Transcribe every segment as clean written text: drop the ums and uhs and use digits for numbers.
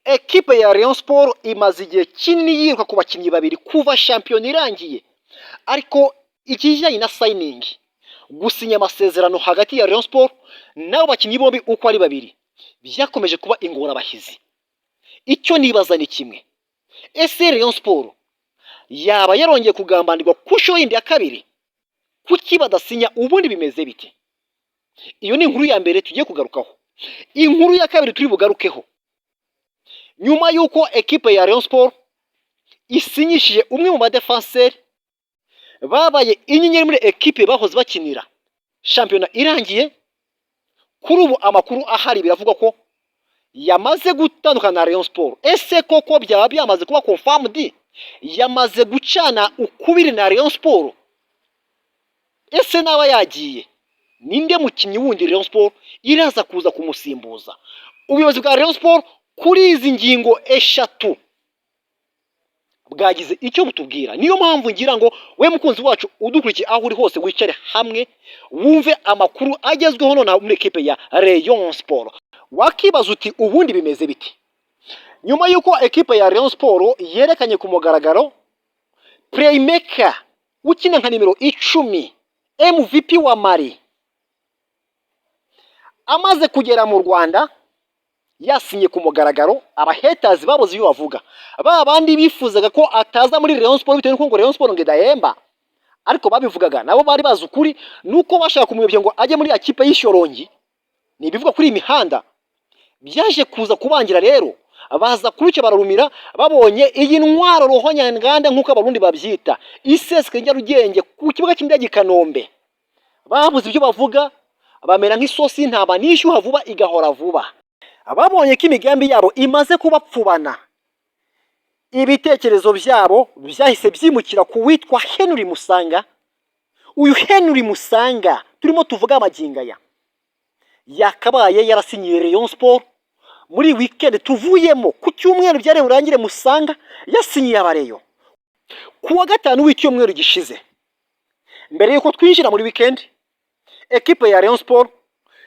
ekipe ya Rayon Sport imaze igihe kinini yiruka ku bakinnyi babiri kuva shampiyona irangiye, ariko ikijyanye na signing, gusinya amasezerano hagati ya Rayon Sport n'abo bakinnyi bombi uko ari babiri byakomeje kuba ingorabahizi. Icyo nibaza ni kimwe, ese Rayon Sport yaba yarongeye kugambanirwa ku nshuro yindi ya kabiri? Kuki badasinya ubundi bimeze bite? Iyo ni inkuru ya mbere tugiye kugarukaho. Inkuru ya kabiri turi bugarukeho, nyuma y'uko ekipe ya Rayon Sport isinyishije umwe mu badefenseri babaye inyenyeri muri ekipe bahoze bakinira shampiyona irangiye, kuri ubu amakuru ahari biravuga ko yamaze gutandukana na Rayon Sport. Ese koko byaba byamaze kuba confirmed? Yamaze gucana ukubiri na Rayon Sport? Ese naba yagiye, ninde mukinnyi wundi Rayon Sport iraza kuza kumusimbuza? Ubuyobozi bwa Rayon Sport kuri izi ngingo eshatu bwagize icyo butubwira. Niyo mpamvu ngira ngo we mukunzi wacu udukurikiye aho uri hose wicare hamwe wumve amakuru agezweho none muri ekipe ya Rayon Sport. Wakibaza uti ubundi bimeze biti? Nyuma y'uko ekipe ya Rayon Sport yerekanye ku mugaragaro playmaker ukina nka nimero 10 MVP wa Mali amaze kugera mu Rwanda, yasinye ku mugaragaro, abahaters baboze ibyo bavuga. Bandi bifuzaga ko ataza muri Rayon Sport bitewe n'uko ngo Rayon Sport ngedahemba, ariko babivugaga nabo bari bazi ukuri, nuko bashaka kumuyobya ngo ajye muri ekipe y'Ishyorongi. Ni bivuga kuri imihanda byaje kuza kubangira. Rero baza kuruke bararumira, babonye iyi ntwaro rohonyanganda nk'uko abarundi babyita, iseseke Nyarugenge ku kibuga cy'indege Kanombe. Babuze ibyo bavuga, bamera nk'isosi ntaba nishyuha vuba igahora vuba. Ababonye ko imigambi yabo imaze kubapfubana, ibitekerezo byabo byahise byimukira ku witwa Henry Musanga. Uyu Henry Musanga turimo tuvuga amagingaya yakabaye yarasinyiye Rayon Sport muri weekend tuvuyemo. Ku cyumweru byare burangire Musanga yasinyiye abareyo ku wa gatanu w'icyumweru gishize. Mbere yuko twinjira muri weekend, ekipe ya Rayon Sport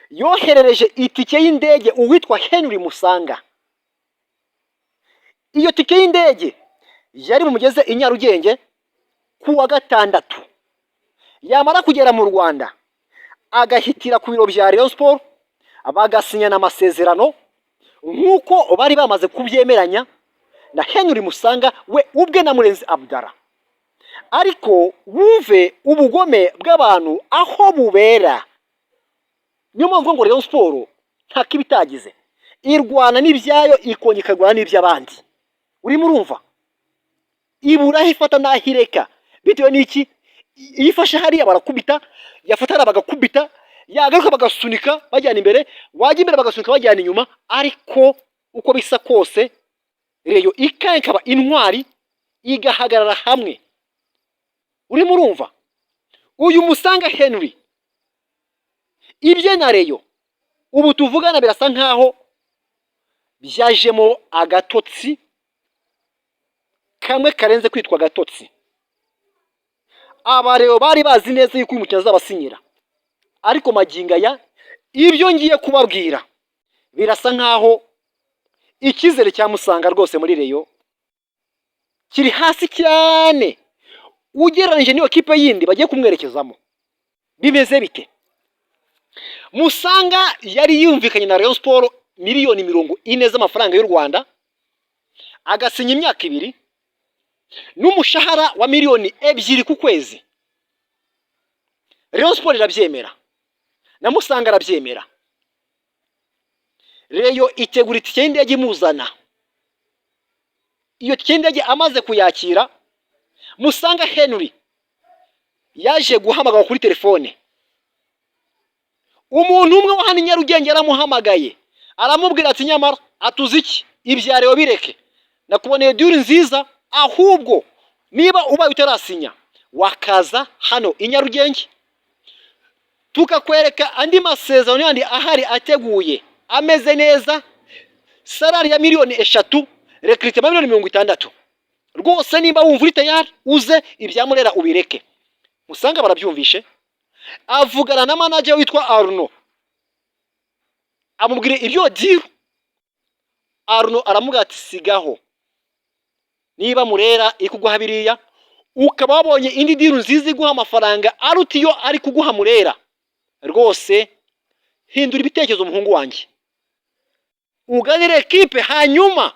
yoherereje itike y'indege uwitwa Henry Musanga. Iyo tike y'indege yari bumugeze i Nyarugenge ku wa gatandatu. Yamara kugera mu Rwanda agahitira ku biro bya Rayon Sport, bagasinyana amasezerano nk'uko bari bamaze kubyemeranya na Henry Musanga we ubwe na Murenzi Abdara. Ariko wumve ubugome bw'abantu aho bubera. Niyo mpamvu ngo Rayon Sport nta kibitagize, irwana n'ibyayo ikongera ikagwana n'iby'abandi. Urimo urumva ibura ifata nahireka bitewe n'iki? Yifashe hariya barakubita, yafatara bagakubita, yagaruka bagasunika bajyana imbere, wajya imbere bagasunika bajyana inyuma. Ariko uko bisa kose Reyo ikankaba intwari igahagarara hamwe. Urimo urumva uyu Musanga Henry ibye na Reyo ubu tuvugana birasa nkaho byajemo agatotsi kamwe karenze kwitwa agatotsi. Abareyo bari bazi neza yuko uyu mukino azabasinyira, ariko magingaya ibyo ngiye kubabwira birasa nkaho ikizere cya Musanga rwose muri Reyo kiri hasi cyane ugereranyije n'iyo kipe yindi bagiye kumwerekezamo. Bimeze bite? Musanga yari yumvikanye na Rayon Sport miliyoni 40 z'amafaranga y'u Rwanda, agasinya imyaka 2 n'umushahara wa miliyoni 2 ku kwezi. Rayon Sport irabyemera na Musanga arabyemera. Reyo itegura itike y'indege imuzana. Iyo tike y'indege amaze kuyakira, Musanga Henry yaje guhamagara kuri telefone. Umuntu umwe wa hano Nyarugenge aramuhamagaye, aramubwira ati nyamara atuzi iki ibyareyo bireke, nakuboneye dure nziza, ahubwo niba ubaye utarasinya wakaza hano i Nyarugenge tukakwereka andi masezerano yandi ahari ateguye ameze neza, salari ya miliyoni 3, recruitment miliyoni 60. Rwose niba wumva uri tayari uze ibyamurera ubireke. Musanga barabyumvishe, avugana na manager witwa Arno, amubwire ibyo deal Arno aramuga ati sigaho, niba Murera ikuguha biriya ukaba wabonye indi diru nziza iguha amafaranga aruta iyo ari kuguha Murera, rwose hindura ibitekerezo umuhungu wanjye, uganire ekipe hanyuma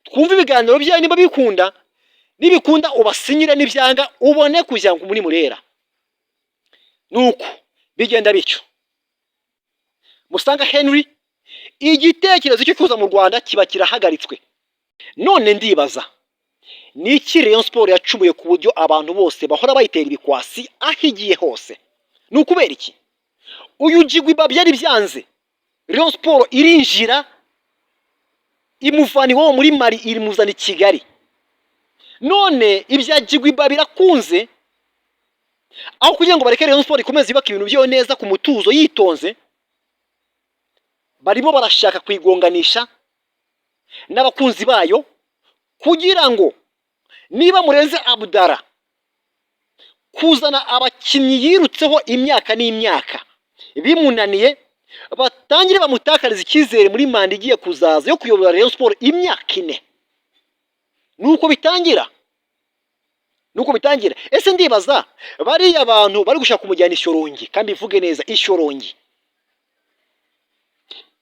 twumve ibiganiro byawe niba bikunda, nibikunda ubasinyire, n'ibyanga ubone kujya muri Murera. Nuko bigenda bityo. Musanga Henry igitekerezo cyo kuza mu Rwanda kiba kirahagaritswe. None ndibaza niki Rayon Sport yacumuye ku buryo abantu bose bahora bayitera ibikwasi aho igiye hose? Nukubera iki? Uyu Jigwiba byari byanze, Rayon Sport irinjira imuvani wo muri Mali irimuzana i Kigali. None ibya Jigwiba birakunze, aho kugira ngo bareke Rayon Sport ikomeze ibaka ibintu byo neza ku mutuzo yitonze, barimo barashaka kwigonganisha n'abakunzi bayo kugira ngo niba Murenzi Abdallah kuzana abakinnyi yirutseho imyaka n'imyaka bimunaniye, batangire bamutakariza icyizere muri manda igiye kuzaza yo kuyobora Rayon Sport imyaka 4. Nuko bitangira. Ese ndibaza bariya abantu bari gushaka kumujyana Ishyorongi, kandi ivuge neza Ishyorongi,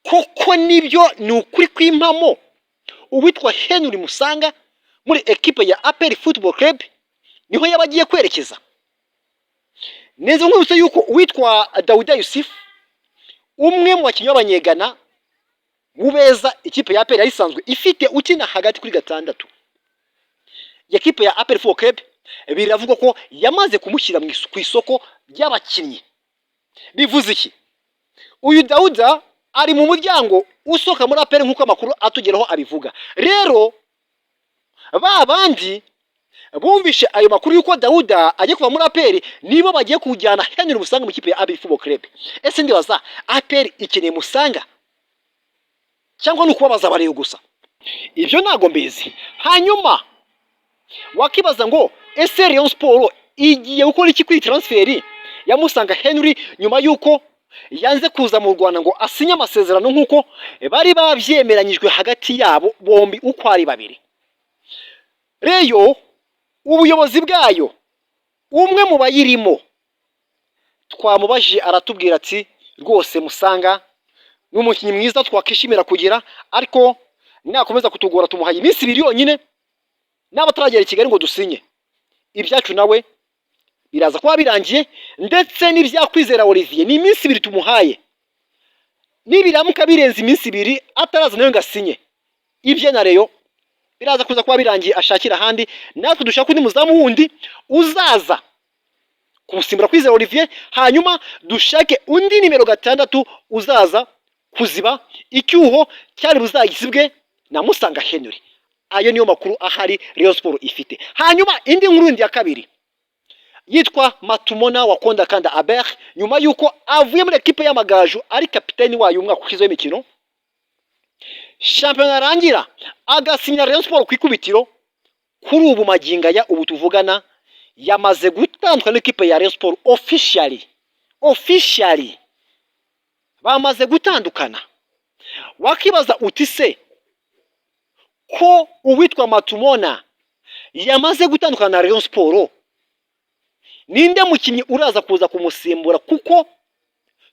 koko nibyo ni ukuri kw'impamo uwitwa Henry Musanga muri ekipe ya APR Football Club niho yabagiye kwerekeza? Neza nk'ubuse yuko uwitwa Dawuda Yusuf, umwe mu bakinnyi b'abanyegana mubeza ikipe ya APR yayisanzwe ifite ukina hagati kuri 6, ekipe ya APR Football Club biravugwa ko yamaze kumushyira ku isoko ry'abakinnyi. Bivuze iki? Uyu Dawuda ari mu muryango usoka muri APR nk'uko amakuru atugeraho abivuga. Rero babandi bumvishe ayo makuru yuko Dawuda agiye kuva muri APR nibo bagiye kujyana Henry Musanga mu kipe ya APR Football Club. Ese ndibaza APR ikeneye Musanga cyangwa nukubabaza bariyo gusa? Ibyo ntago mbizi. Hanyuma wakibaza ngo ese Rayon Sport igiye gukora iki kuri transferi ya Musanga Henry nyuma yuko yanze kuza mu Rwanda ngo asinye amasezerano nk'uko bari babyemeranyijwe hagati yabo bombi uko ari babiri? Reyo ubuyobozi bwayo, umwe mu bayirimo twamubajije aratubwira ati rwose Musanga n'umukinnyi mwiza twakishimira kugira, ariko nakomeza kutugora tumuhaye iminsi 2 yonyine n'abataragera i Kigali ngo dusinye. Ibyacu nawe biraza kuba birangiye, ndetse n'ibyakwizera Olivier ni iminsi 2 tumuhaye. Nibiramuka birenze iminsi 2 ataraza nawe ngasinye, ibye na Reyo biraza kuza kuba birangiye ashakira ahandi, natwe dushaka undi muzamu wundi uzaza kumusimbura kwizera Olivier, hanyuma dushake undi nimero 6 uzaza kuziba icyuho cyari buzagisibwe na Musanga Henry. Ayo niyo makuru ahari Rayon Sport ifite. Hanyuma indi nkuru ndi ya kabiri yitwa Matumona Wakonda Kanda Aber, nyuma yuko avuye muri ekipe y'Amagaju ari kapiteni wayo umwaka ukizo w'imikino, champion arangira agasinya Rayon Sport kwikubitiro, kuri ubu maginga ya ubu tuvugana yamaze gutandukana n'ikipe ya Rayon Sport officially bamaze gutandukana. Wakibaza uti se ko uwitwa Matumona yamaze gutandukana na Rayon Sport, ninde mukinnyi uraza kuza kumusimbura? Kuko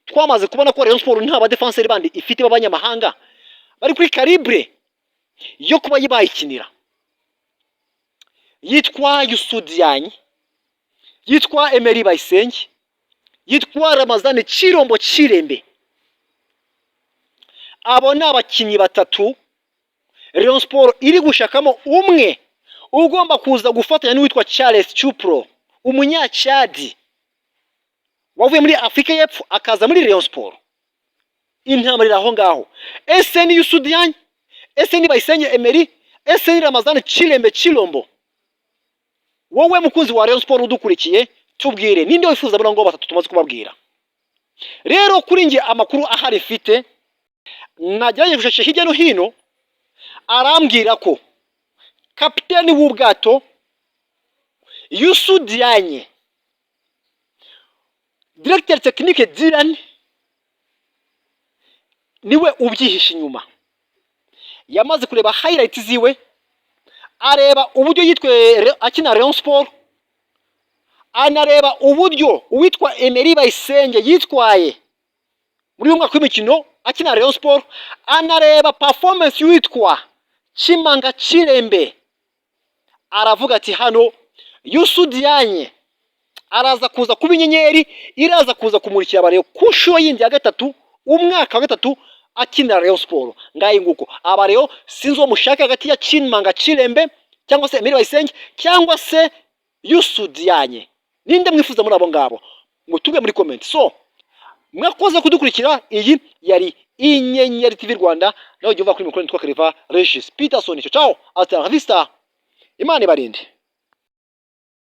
twamaze kubona ko Rayon Sport nta ba defenseur bandi ifite b'abanyamahanga bari kuri calibre yo kuba yibayikinira. Yitwa Yusudianye, yitwa Emery Bayisenge, yitwa Ramazani Chirombo Chirembe. Abo ni abakinnyi 3 Rayon Sport iri gushakamo umwe ugomba kuza gufatanya n'uwitwa Charles Chupro, umunyachadi wavuye muri Afrika y'Epfo akaza muri Rayon Sport. Intamurira aho ngaho. Ese ni Yusudianye, ese ni Bayisenge Emery, ese ni Ramazani Chirembe Chirombo? Wowe mukunzi wa Rayon Sport udukurikiye, tubwire ninde wifuza bano ngo 3 tumaze kubabwira. Rero kuri nge amakuru ahari mfite, najyaye gushashe hirya no hino, arambwira ko kapiteni w'ubwato Yusudianye, directeur technique Dylan niwe ubyihisha inyuma. yamaze kureba highlights ziwe, areba uburyo yitwe akina Rayon Sport, anareba uburyo uwitwa Emery Bayisenge yitwaye muri uyu mwaka w'imikino akina Rayon Sport, anareba performance y'uwitwa Chimanga Chirembe, aravuga ati hano Youssou Diagne araza kuza kuba inyenyeri iraza kuza kumurikira abareo ku nshuro yindi ya gatatu, umwaka wa gatatu akina Rayon Sport. Ngaye nguko abareo sinzi uwo mushaka hagati ya Chimanga Chirembe cyangwa se Emery Bayisenge cyangwa se Youssou Diagne, ninde mwifuza muri abo ngabo ngo tube muri comment. So mwakoze kudukurikira, iyi yari Inyenyeri TV Rwanda, naho jyumva kuri mikoro nitwa Claver Regis Peterson. Ciao, hasta la vista, Imana ibarinde.